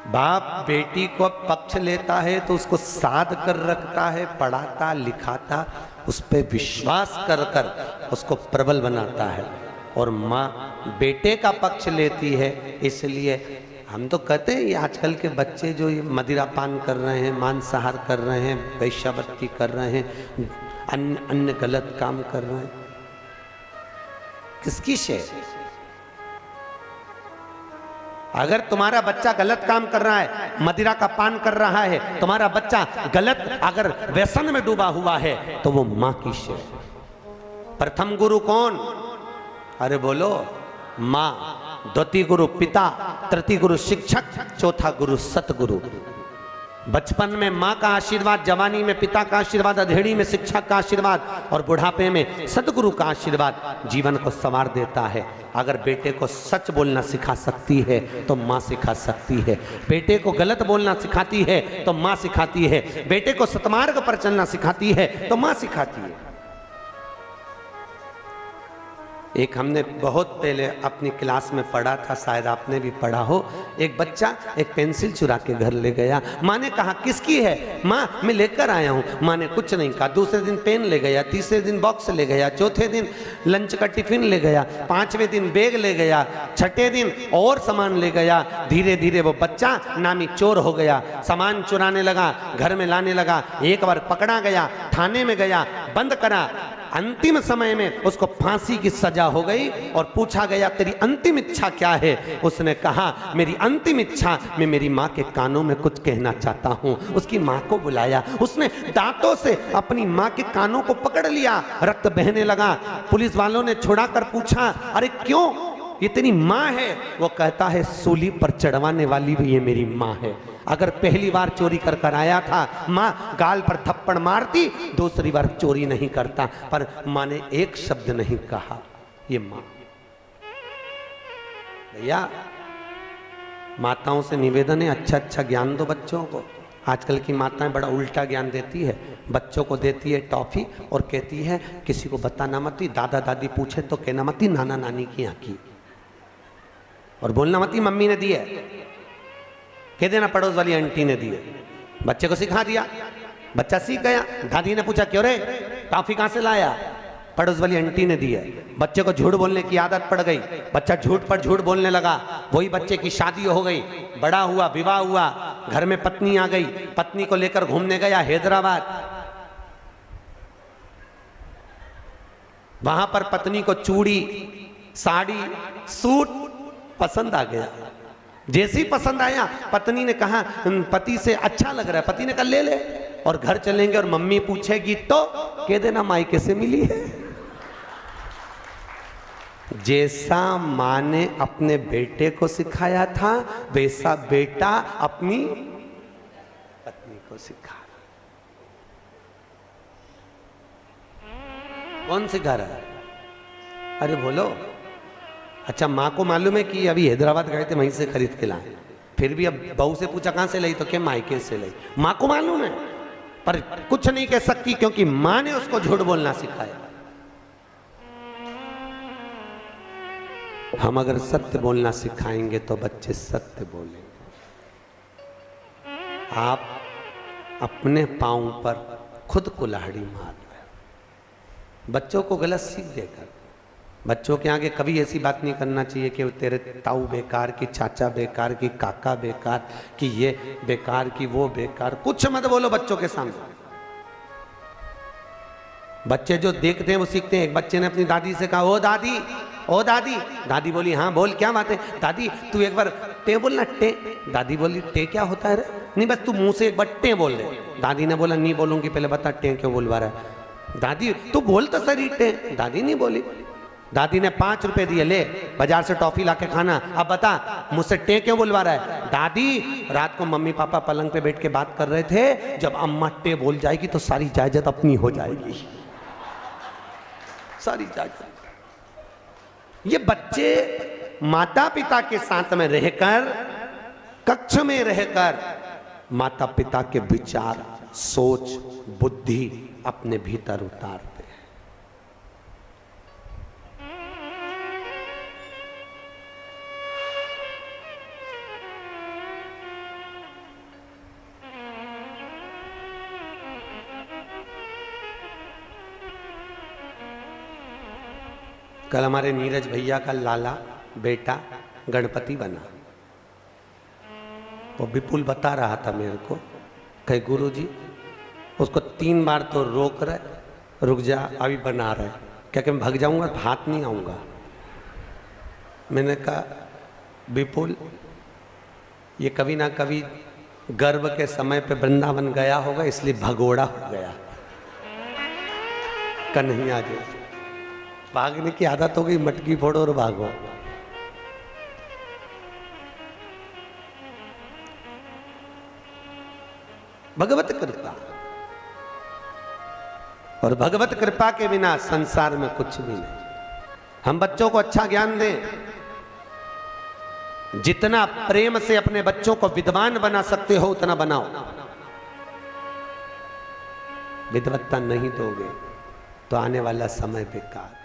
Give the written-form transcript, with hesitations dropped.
बाप बेटी को पक्ष लेता है तो उसको साध कर रखता है, पढ़ाता लिखाता, उस पर विश्वास कर कर उसको प्रबल बनाता है। और माँ बेटे का पक्ष लेती है। इसलिए हम तो कहते हैं ये आजकल के बच्चे जो ये मदिरा पान कर रहे हैं, मांसाहार कर रहे हैं, वैश्यावृत्ति कर रहे हैं, अन्य अन्य गलत काम कर रहे हैं, किसकी शेर? अगर तुम्हारा बच्चा गलत काम कर रहा है, मदिरा का पान कर रहा है, तुम्हारा बच्चा गलत अगर व्यसन में डूबा हुआ है, तो वो मां की शेर। प्रथम गुरु कौन? अरे बोलो, मां। द्वितीय गुरु पिता, तृतीय गुरु शिक्षक, चौथा गुरु सतगुरु। बचपन में माँ का आशीर्वाद, जवानी में पिता का आशीर्वाद, अधेड़ी में शिक्षक का आशीर्वाद और बुढ़ापे में सतगुरु का आशीर्वाद जीवन को संवार देता है। अगर बेटे को सच बोलना सिखा सकती है तो माँ सिखा सकती है। बेटे को गलत बोलना सिखाती है तो माँ सिखाती है। बेटे को सतमार्ग पर चलना सिखाती है तो माँ सिखाती है। एक हमने बहुत पहले अपनी क्लास में पढ़ा था, शायद आपने भी पढ़ा हो। एक बच्चा एक पेंसिल चुरा के घर ले गया। माँ ने कहा किसकी है? माँ मैं लेकर आया हूँ। माँ ने कुछ नहीं कहा। दूसरे दिन पेन ले गया, तीसरे दिन बॉक्स ले गया, चौथे दिन लंच का टिफिन ले गया, पांचवें दिन बैग ले गया, छठे दिन और सामान ले गया। धीरे धीरे वो बच्चा नामी चोर हो गया। सामान चुराने लगा, घर में लाने लगा। एक बार पकड़ा गया, थाने में गया, बंद करा। अंतिम समय में उसको फांसी की सजा हो गई और पूछा गया तेरी अंतिम इच्छा क्या है? उसने कहा मेरी अंतिम इच्छा, मैं मेरी माँ के कानों में कुछ कहना चाहता हूँ। उसकी माँ को बुलाया, उसने दांतों से अपनी माँ के कानों को पकड़ लिया, रक्त बहने लगा। पुलिस वालों ने छुड़ा कर पूछा अरे क्यों, ये तेरी माँ है? वो कहता है सूली पर चढ़वाने वाली भी ये मेरी माँ है। अगर पहली बार चोरी कर कर आया था, माँ गाल पर थप्पड़ मारती, दूसरी बार चोरी नहीं करता। पर माँ ने एक शब्द नहीं कहा, ये माँ। भैया माताओं से निवेदन है, अच्छा अच्छा ज्ञान दो बच्चों को। आजकल की माताएं बड़ा उल्टा ज्ञान देती है। बच्चों को देती है टॉफी और कहती है किसी को बताना मत, दादा दादी पूछे तो कहना मत नाना नानी की यहाँ की, और बोलना मत मम्मी ने दी है, कह देना पड़ोस वाली आंटी ने दी है। बच्चे को सिखा दिया, बच्चा सीख गया। दादी ने पूछा क्यों रे टॉफी कहां से लाया? पड़ोस वाली आंटी ने दी है। बच्चे को झूठ बोलने की आदत पड़ गई, बच्चा झूठ पर झूठ बोलने लगा। वही बच्चे की शादी हो गई, बड़ा हुआ, विवाह हुआ, घर में पत्नी आ गई। पत्नी को लेकर घूमने गया हैदराबाद। वहां पर पत्नी को चूड़ी, साड़ी, सूट पसंद आ गया। जैसे ही पसंद आया, पत्नी ने कहा पति से अच्छा लग रहा है। पति ने कहा ले ले। और घर चलेंगे और मम्मी पूछेगी तो कह देना मायके से मिली है। जैसा माँ ने अपने बेटे को सिखाया था, वैसा बेटा अपनी पत्नी को सिखा। कौन सिखा रहा है? अरे बोलो। अच्छा माँ को मालूम है कि अभी हैदराबाद गए थे, वहीं से खरीद के लाए। फिर भी अब बहू से पूछा कहां से लाई, तो क्या मायके से लाई। माँ को मालूम है पर कुछ नहीं कह सकती, क्योंकि माँ ने उसको झूठ बोलना सिखाया। हम अगर सत्य बोलना सिखाएंगे तो बच्चे सत्य बोलेंगे। आप अपने पांव पर खुद कुल्हाड़ी मार रहे। बच्चों को गलत सीख देकर बच्चों के आगे कभी ऐसी बात नहीं करना चाहिए कि तेरे ताऊ बेकार, की चाचा बेकार, की काका बेकार, कि ये बेकार, की वो बेकार। कुछ मत बोलो बच्चों के सामने। बच्चे जो देखते हैं वो सीखते हैं। एक बच्चे ने अपनी दादी से कहा ओ दादी, ओ दादी। दादी बोली हाँ बोल क्या बात है? दादी तू एक बार टे बोलना, टे। दादी बोली टे क्या होता है रे? नहीं बस तू मुंह से एक बार टे बोल दे। दादी ने बोला नहीं बोलूंगी, पहले बता टे क्यों बोलवा रहा है। दादी तू बोल तो सही टे। दादी नहीं बोली। दादी ने 5 रुपए दिए, ले बाजार से टॉफी लाके खाना, अब बता मुझसे टे क्यों बुलवा रहा है? दादी रात को मम्मी पापा पलंग पे बैठ के बात कर रहे थे, जब अम्मा टे बोल जाएगी तो सारी जायदाद अपनी हो जाएगी, सारी जायदाद। ये बच्चे माता पिता के साथ में रहकर, कक्ष में रहकर माता पिता के विचार, सोच, बुद्धि अपने भीतर उतारते हैं। कल हमारे नीरज भैया का लाला बेटा गणपति बना। वो विपुल बता रहा था मेरे को, कहे गुरुजी उसको 3 बार तो रोक रहे, रुक जा अभी बना रहे, क्या कि मैं भाग जाऊंगा तो हाथ नहीं आऊंगा। मैंने कहा विपुल ये कभी ना कभी गर्भ के समय पे वृंदावन गया होगा इसलिए भगोड़ा हो गया। कन्हैया जी भागने की आदत हो गई, मटकी फोड़ो और भागो। भगवत कृपा, और भगवत कृपा के बिना संसार में कुछ भी नहीं। हम बच्चों को अच्छा ज्ञान दें, जितना प्रेम से अपने बच्चों को विद्वान बना सकते हो उतना बनाओ। विद्वत्ता नहीं दोगे तो आने वाला समय बेकार।